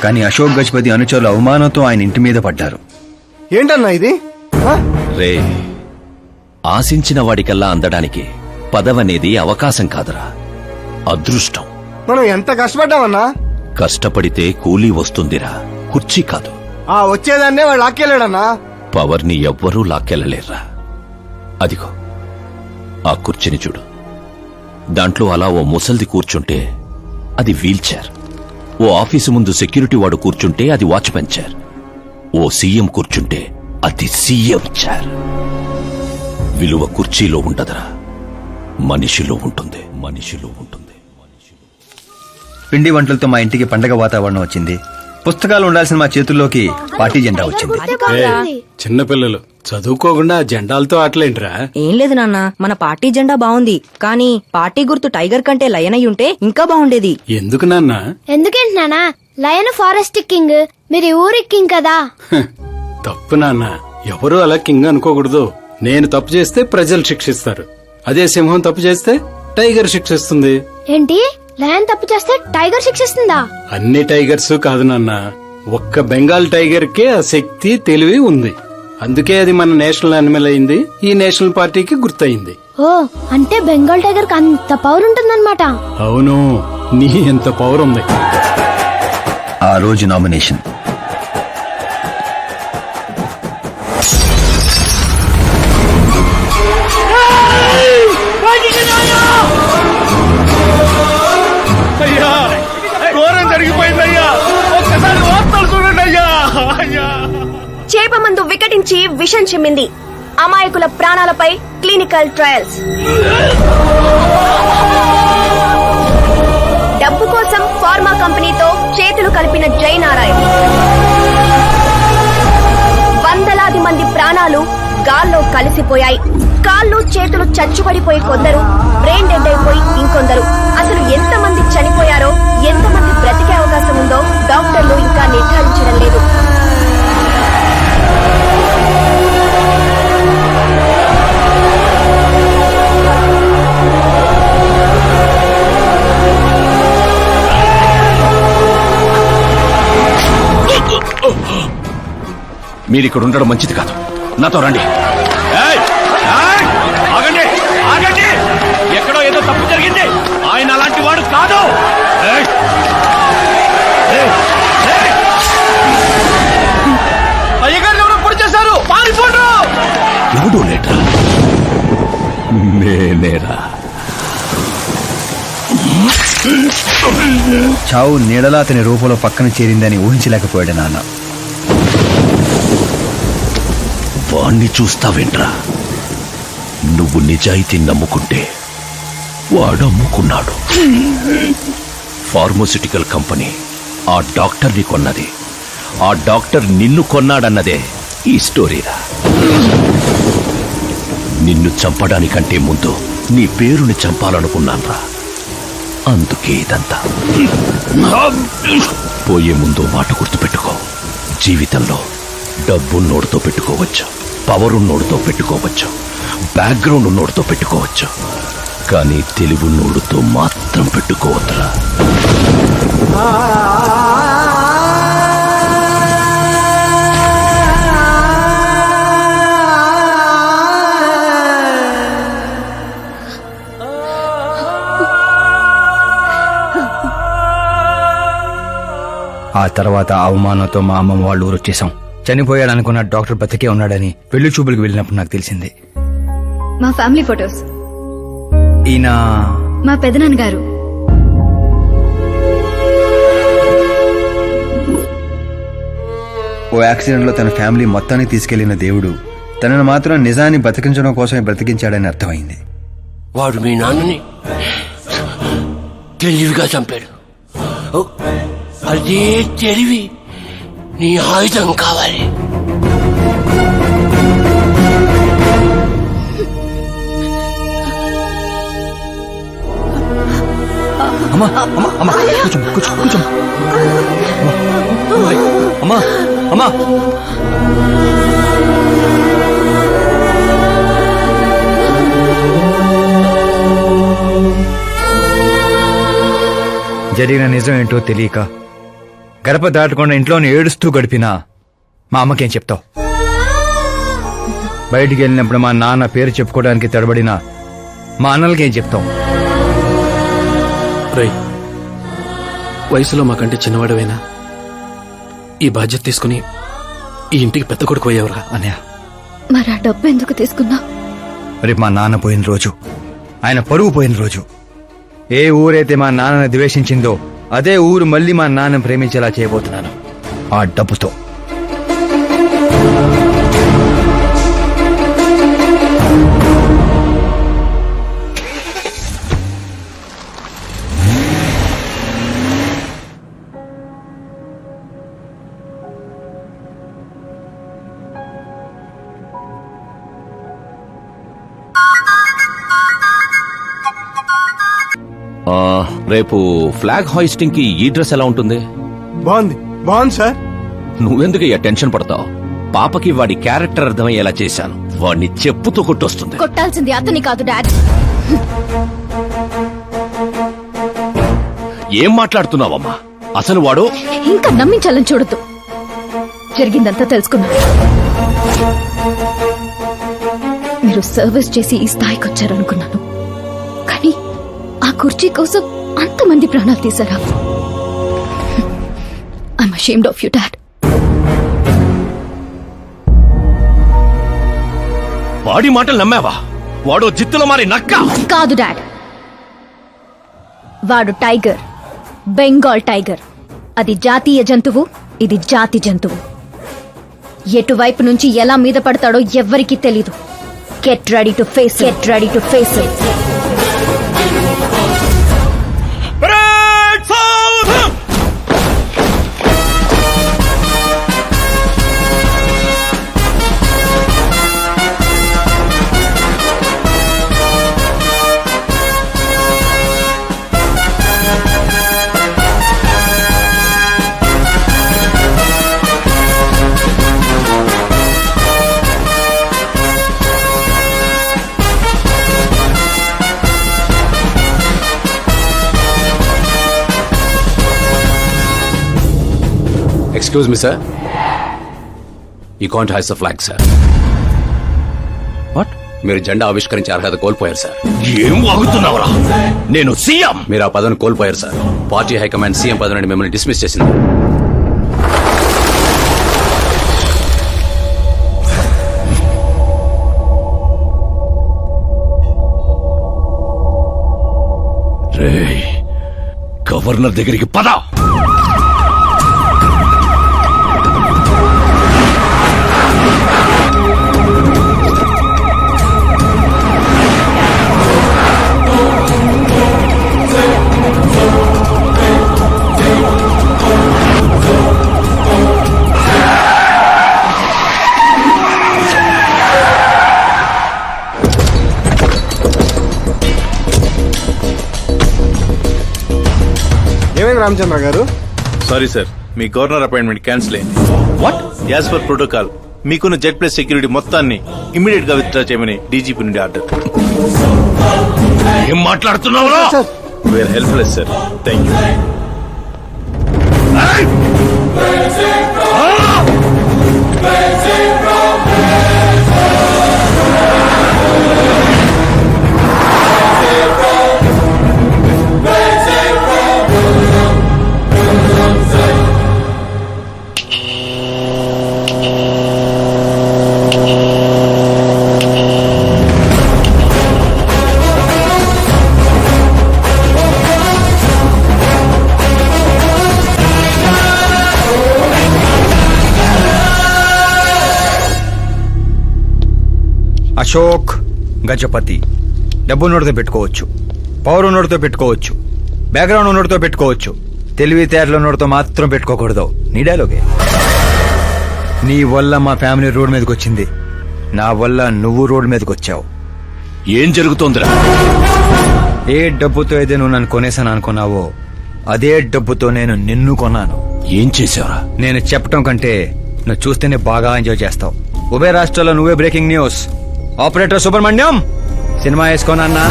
కానీ అశోక్ గజపతి అనుచరుల అవమానంతో ఆయన ఇంటి మీద పడ్డారు. ఏంటన్నా ఇది? రే, ఆశించిన వాడికల్లా అందడానికి పదవనేది అవకాశం కాదురా, అదృష్టం. మనం ఎంత కష్టపడ్డామన్నా? కష్టపడితే కూలీ వస్తుందిరా, కుర్చీ కాదు. ఆ వచ్చేదాన్నే వాడు లాక్కెళ్ళాడన్నా. పవర్ని ఎవ్వరూ లాక్కెళ్ళలేర్రా. అదిగో ఆ కుర్చీని చూడు, దాంట్లో అలా ఓ ముసల్ది కూర్చుంటే అది వీల్ చైర్, ఓ ఆఫీసు ముందు సెక్యూరిటీ వాడు కూర్చుంటే అది వాచ్మెన్ చైర్, ఓ సీఎం కూర్చుంటే అది సీఎం చైర్. విలువ కుర్చీలో ఉండదురా, మనిషిలో ఉంటుంది. మనిషిలో ఉంటుంది. పిండి వంటలతో మా ఇంటికి పండగ వాతావరణం వచ్చింది. పుస్తకాలు ఉండాల్సిన మా చేతుల్లోకి పార్టీ జెండా వచ్చింది. చిన్నపిల్లలు చదువుకోకుండా జెండాలతో ఆటలేంట్రా? ఏం లేదు నాన్న, మన పార్టీ జెండా బాగుంది, కానీ పార్టీ గుర్తు టైగర్ కంటే లయన్ అయి ఉంటే ఇంకా బాగుండేది. ఎందుకు నాన్న? ఎందుకేంటి నాన్న? లయన్ ఫారెస్ట్ కింగ్, మీరు ఊరి కింగ్ కదా. తప్పు నాన్న, ఎవరు అలా కింగ్ అనుకోకూడదు. నేను తప్పు చేస్తే ప్రజలు శిక్షిస్తారు, అదే సింహం తప్పు చేస్తే టైగర్ శిక్షిస్తుంది. ఏంటి, లయన్ తప్పు చేస్తే టైగర్ శిక్షిస్తుందా? అన్ని టైగర్స్ కాదు నాన్న, ఒక్క బెంగాల్ టైగర్ కే ఆ శక్తి తెలివి ఉంది. అందుకే అది మన నేషనల్ యానిమల్ అయింది, ఈ నేషనల్ పార్టీకి గుర్తయింది. ఓ, అంటే బెంగాల్ టైగర్ కి అంత పవర్ ఉంటుందన్నమాట. అవును, నీ ఎంత పవర్ ఉంది. ఆ రోజు నామినేషన్. చేప మందు వికటించి విషం చిమ్మింది. అమాయకుల ప్రాణాలపై క్లినికల్ ట్రయల్స్. డబ్బు కోసం ఫార్మా కంపెనీతో చేతులు కలిపిన జయనారాయణ. వందలాది మంది ప్రాణాలు గాల్లో కలిసిపోయాయి. కాళ్ళు చేతులు చచ్చుబడిపోయి కొందరు, బ్రెయిన్ డెడ్ అయిపోయి ఇంకొందరు. అసలు ఎంతమంది చనిపోయారో, ఎంతమంది బ్రతికే అవకాశం ఉందో డాక్టర్లు ఇంకా నిర్ధారించడం లేదు. మీరిక్కడ ఉండడం మంచిది కాదు, నాతో రండి. ఆగండి, ఆగండి, ఎక్కడో ఏదో తప్పు జరిగింది, ఆయన అలాంటి వాడు కాదు. అయ్యగారు ఎవరో పొడి చేశారు, పారిపోండి. ఎవడు లేటరా? నేనేరా. చావు నీడలా అతని రూపంలో పక్కన చేరిందని ఊహించలేకపోయాడు నాన్న. వాణ్ణి చూస్తావేంట్రా? నువ్వు నిజాయితీ నమ్ముకుంటే వాడు అమ్ముకున్నాడు. ఫార్మాస్యూటికల్ కంపెనీ ఆ డాక్టర్ని కొన్నది, ఆ డాక్టర్ నిన్ను కొన్నాడన్నదే ఈ స్టోరీరా. నిన్ను చంపడానికంటే ముందు నీ పేరుని చంపాలనుకున్నాన్రా, అందుకే ఇదంతా. పోయే ముందు మాట గుర్తుపెట్టుకో, జీవితంలో డబ్బున్నోడితో పెట్టుకోవచ్చు, పవర్ ఉన్నోడితో పెట్టుకోవచ్చు, బ్యాక్గ్రౌండ్ ఉన్నోడితో పెట్టుకోవచ్చు, కానీ తెలివున్నోడితో మాత్రం పెట్టుకోవద్దురా. ఆ తర్వాత అవమానంతో మా అమ్మమ్మ వాళ్ళు ఊరు వచ్చేసాం. చనిపోయాడనుకున్న డాక్టర్ బతికే ఉన్నాడని పెళ్లి చూపులకు వెళ్ళినప్పుడు నాకు తెలిసింది. మా ఫ్యామిలీ ఫొటోస్. ఈయన మా పెదనాన్న గారు. ఓ యాక్సిడెంట్ లో తన ఫ్యామిలీ మొత్తాన్ని తీసుకెళ్లిన దేవుడు తనను మాత్రం నిజాన్ని బతికించడం కోసమే బ్రతికించాడని అర్థమైంది. వాడు మీ నాన్నని తెలివిగా చంపాడు. అదే తెలివి నీ ఆయుధం కావాలి. అమ్మా అమ్మా అమ్మా కూర్చో కూర్చో కూర్చో అమ్మా అమ్మా. జరిగిన నిజం ఏంటో తెలియక గడప దాటకుండా ఇంట్లోనే ఏడుస్తూ గడిపినా మా అమ్మకేం చెప్తావు? బయటికి వెళ్ళినప్పుడు మా నాన్న పేరు చెప్పుకోవడానికి తడబడిన మా అన్నలకేం చెప్తాం? రై, వయసులో మాకంటే చిన్నవాడవేనా? ఈ బాధ్యత తీసుకుని ఈ ఇంటికి పెద్ద కొడుకు అయ్యేవరా? అన్నయ్య, మరి ఆ డబ్బు ఎందుకు తీసుకున్నా? రేపు మా నాన్న పోయిన రోజు, ఆయన పరువు పోయిన రోజు, ఏ ఊరైతే మా నాన్నని ద్వేషించిందో అదే ఊరు మళ్ళీ మా నాన్న ప్రేమించేలా చేయబోతున్నాను ఆ డబ్బుతో. రేపు ఫ్లాగ్ హాయిస్టింగ్ కి ఈ డ్రెస్ ఎలా ఉంటుంది? బాగుంది బాగుంది సార్. నువ్వెందుకు టెన్షన్ పడతావు? పాపకి వాడి క్యారెక్టర్ అర్థమయ్యేలా చేశాను. వాడిని చెప్పుతో కొట్టొస్తుంది. కొట్టాల్సింది అతని కాదు డాడ్. ఏం మాట్లాడుతున్నావమ్మా? అసలు వాడు ఇంకా నమ్మించాలని చూడొద్దు. జరిగిందంతా తెలుసుకున్నా. మీరు సర్వీస్ చేసి ఈ స్థాయికి వచ్చారనుకున్నాను, కానీ ఆ కుర్చీ కోసం అంతమంది ప్రాణాలు తీశారా? I'm ashamed of you dad. వాడి మాటలు నమ్మావా? వాడు జిత్తులో మారి నక్క కాదు డాడ్, వాడు టైగర్, బెంగాల్ టైగర్. అది జాతీయ జంతువు, ఇది జాతి జంతువు. ఎటువైపు నుంచి ఎలా మీద పడతాడో ఎవ్వరికీ తెలీదు. Get ready to face, get ready to face it. Excuse me sir, you can't hoist the flag sir. What? మీరు జెండా ఆవిష్కరించే అర్హత కోల్పోయారు సార్. ఏం వాగుతున్నావురా? నేను సీఎం. మీరు ఆ పదవిని కోల్పోయారు సార్. పార్టీ హైకమాండ్ సీఎం పదవి నుండి మిమ్మల్ని డిస్మిస్ చేసింది. రేయ్, గవర్నర్ దగ్గరికి పద. ఏమైంది రామచంద్ర గారు? సారీ సార్, మీ గవర్నర్ అపాయింట్మెంట్ క్యాన్సిల్ అయింది. వాట్? యాజ్ పర్ ప్రోటోకాల్ మీకున్న జెడ్ ప్లస్ సెక్యూరిటీ మొత్తాన్ని ఇమ్మీడియట్ గా విత్డ్రా చేయమని డీజీపీ నుండి ఆర్డర్. ఏం మాట్లాడుతున్నావురా? We are helpless sir. Thank you. Ashok Gajapathi. డబ్బు నోటితో పెట్టుకోవచ్చు, పవర్ నోటితో పెట్టుకోవచ్చు, బ్యాక్గ్రౌండ్ నోటితో పెట్టుకోవచ్చు, తెలివితేటల నోటితో మాత్రం పెట్టుకోకూడదు. నీ డైలాగే. నీ వల్ల మా ఫ్యామిలీ రోడ్ మీదకి వచ్చింది, నా వల్ల నువ్వు రోడ్ మీదకి వచ్చావు. ఏం జరుగుతోందిరా? ఏ డబ్బుతో అయితే నువ్వు నన్ను కొనేసాను అనుకున్నావో అదే డబ్బుతో నేను నిన్ను కొన్నాను. ఏం చేశావురా? నేను చెప్పటం కంటే నువ్వు చూస్తేనే బాగా ఎంజాయ్ చేస్తావు. ఉభయ రాష్ట్రాల్లో నువ్వే breaking news. Operator Subrahmanyam, cinema వేసుకోనన్నా.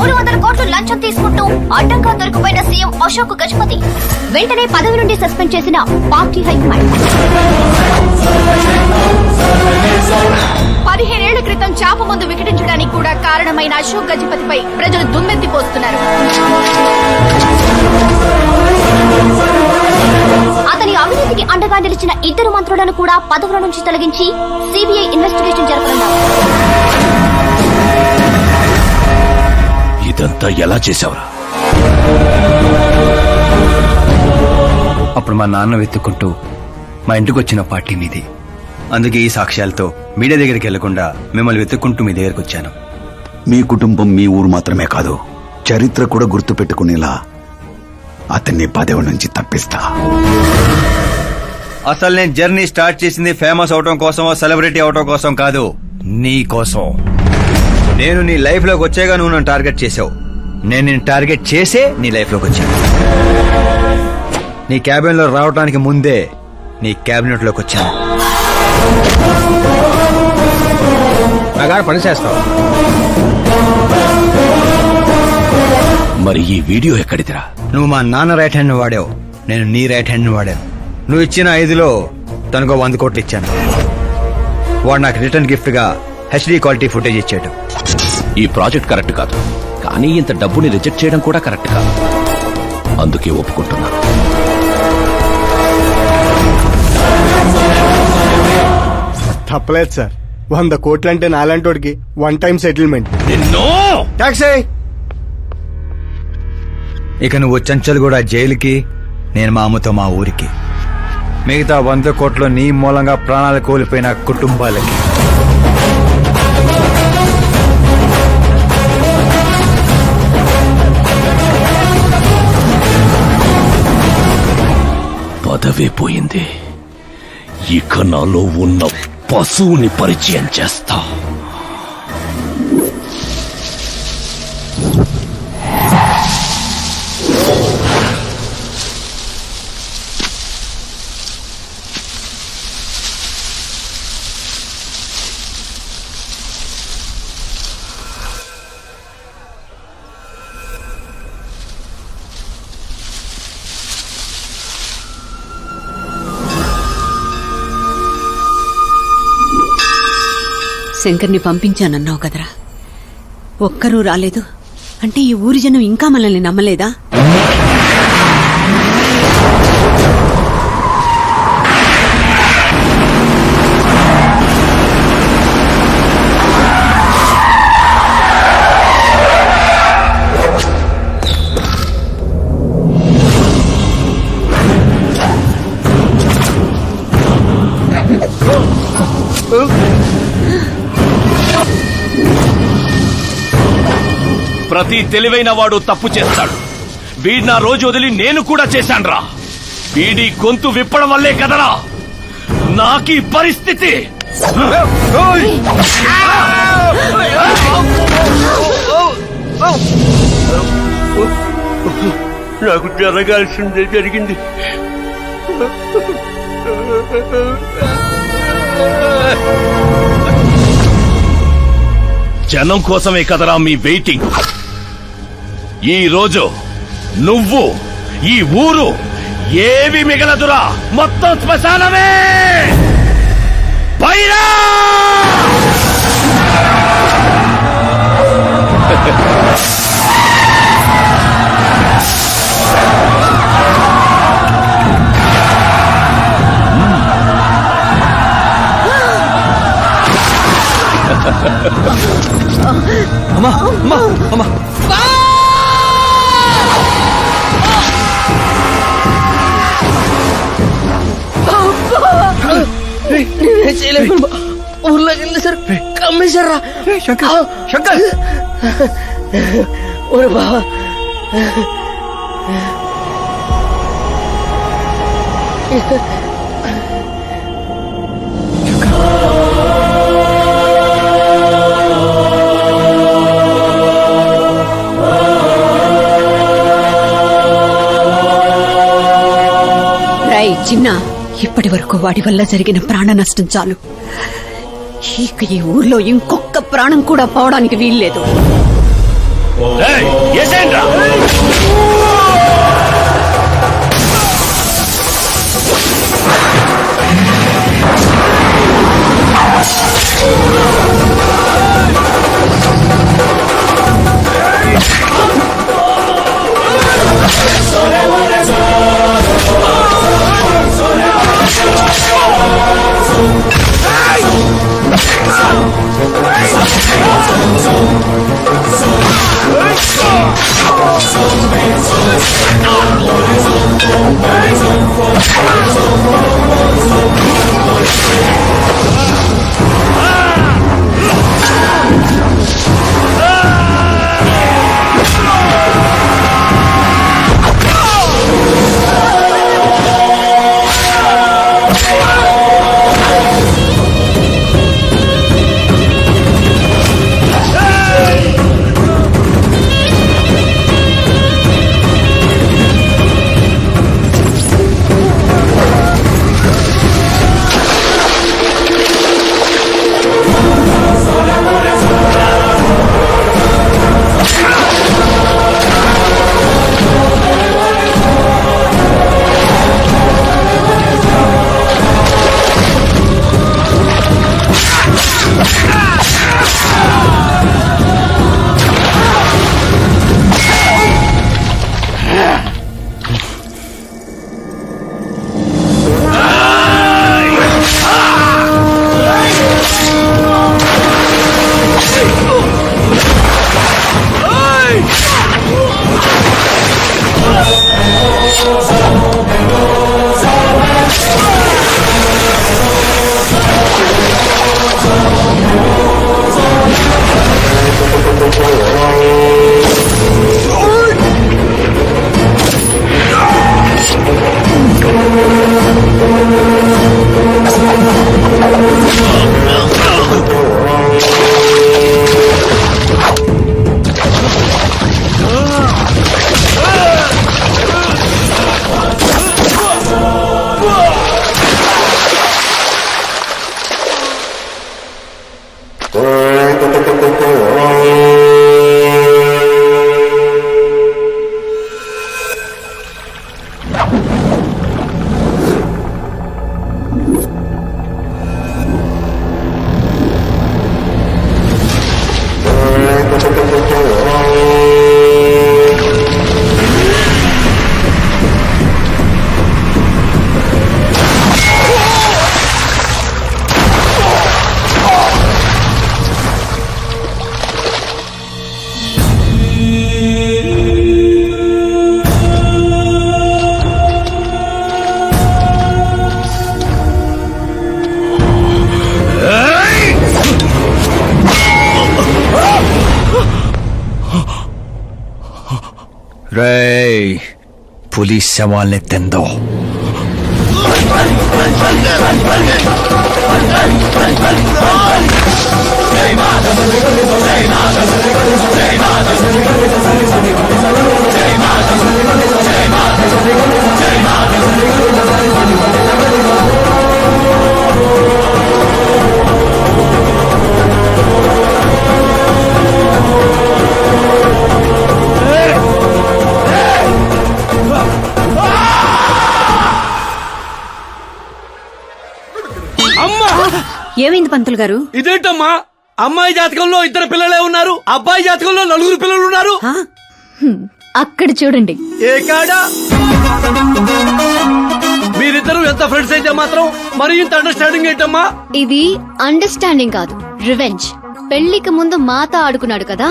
300 కోట్లు లంచం తీసుకుంటూ అడ్డంగా దొరికిపోయిన సీఎం అశోక్ గజపతి వెంటనే పదవి నుండి సస్పెండ్ చేసిన పార్టీ హైకమాండ్. 15 ఏళ్ల క్రితం చాప ముందు వికటించడానికి కూడా కారణమైన అశోక్ గజపతిపై ప్రజలు దుమ్మెత్తిపోస్తున్నారు. అతని అవినీతికి అండగా నిలిచిన 2 మంత్రులను కూడా పదవుల నుంచి తొలగించి సిబిఐ ఇన్వెస్టిగేషన్ జరపనున్నారు. ఇదంతా ఎలా చేశావురా? అప్పుడు మా నాన్న వెతుక్కుంటూ మా ఇంటికి వచ్చిన పార్టీ మీది. అందుకే ఈ సాక్ష్యాలతో మీడియా దగ్గరికి వెళ్లకుండా మిమ్మల్ని వెతుక్కుంటూ మీ దగ్గరకు వచ్చాను. మీ కుటుంబం మీ ఊరు మాత్రమే కాదు, చరిత్ర కూడా గుర్తు పెట్టుకునేలా అతన్ని పదవి నుంచి తప్పిస్తా. అసలు నేను జర్నీ స్టార్ట్ చేసింది ఫేమస్ అవటం కోసమో సెలబ్రిటీ అవటం కోసం కాదు, నీ కోసం. నేను నీ లైఫ్ లోకి వచ్చేగా నువ్వు నన్ను టార్గెట్ చేసావు. నేను నిన్ను టార్గెట్ చేసే నీ లైఫ్ లోకి వచ్చాను. నీ క్యాబిన్ లో రావడానికి ముందే నీ క్యాబినెట్ లోకి వచ్చాను. నాగా పని చేస్తావు. మరి ఈ వీడియో ఎక్కడిదిరా? నువ్వు మా నాన్న రైట్ హ్యాండ్ వాడావు, నేను నీ రైట్ హ్యాండ్ వాడాను. నువ్వు ఇచ్చిన 5లో తనకు 100 కోట్లు ఇచ్చాను. వాడు నాకు రిటర్న్ గిఫ్ట్ గా హెచ్డీ క్వాలిటీ ఫుటేజ్ ఇచ్చాడు. ఈ ప్రాజెక్ట్ కరెక్ట్ కాదు, కానీ ఇంత డబ్బుని రిజెక్ట్ చేయడం కూడా కరెక్ట్ కాదు. అందుకే ఒప్పుకుంటున్నా. తప్పలేదు సార్. 100 కోట్లంటే నాలంటోడికి 1 time settlement. ట్యాక్సీ. ఇక నువ్వు చంచల్ కూడా జైలుకి, నేను మా అమ్మతో మా ఊరికి. మిగతా 100 కోట్లు నీ మూలంగా ప్రాణాలు కోల్పోయిన కుటుంబాలకి. పదవే పోయింది, ఇక నాలో ఉన్న పశువుని పరిచయం చేస్తా. శంకర్ని పంపించానన్నావు కదరా, ఒక్కరూ రాలేదు అంటే ఈ ఊరి జనం ఇంకా మనల్ని నమ్మలేదా? ప్రతి తెలివైన వాడు తప్పు చేస్తాడు. వీడి నా రోజు వదిలి నేను కూడా చేశాన్రా. వీడి గొంతు విప్పడం వల్లే కదరా నాకీ పరిస్థితి. నాకు జరగాల్సిందే జరిగింది. జనం కోసమే కదరా మీ వెయిటింగ్. ఈ రోజు నువ్వు, ఈ ఊరు ఏవి మిగలదురా, మొత్తం శ్మశానమే. పైరా అమ్మా అమ్మా అమ్మా ఊర్లోకి వెళ్ళి సార్ కమ్మేశారా? శంకర్ శంకర్ ఓరే బావా, చిన్న, ఇప్పటి వరకు వాడి వల్ల జరిగిన ప్రాణ నష్టం చాలు. ఇక ఈ ఊర్లో ఇంకొక ప్రాణం కూడా పోవడానికి వీల్లేదు. రేయ్, పులి శవాల్ని తిందో. ఏమైంది పంతులు గారు? ఇదేంటమ్మా, అమ్మాయి జాతకంలో 2 పిల్లలే ఉన్నారు, అబ్బాయి జాతకంలో 4 పిల్లలు ఉన్నారు. అక్కడ చూడండి. ఏ కాడా? మీరిద్దరూ ఎంత ఫ్రెండ్స్ అయితే మాత్రం మరి ఇంత అండర్స్టాండింగ్ ఏంటమ్మా? ఇది అండర్స్టాండింగ్ కాదు, రివెంజ్. పెళ్లికి ముందు మాత ఆడుకున్నాడు కదా,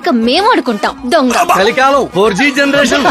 ఇక మేము ఆడుకుంటాం దొంగ. కలికాలం 4G జనరేషన్.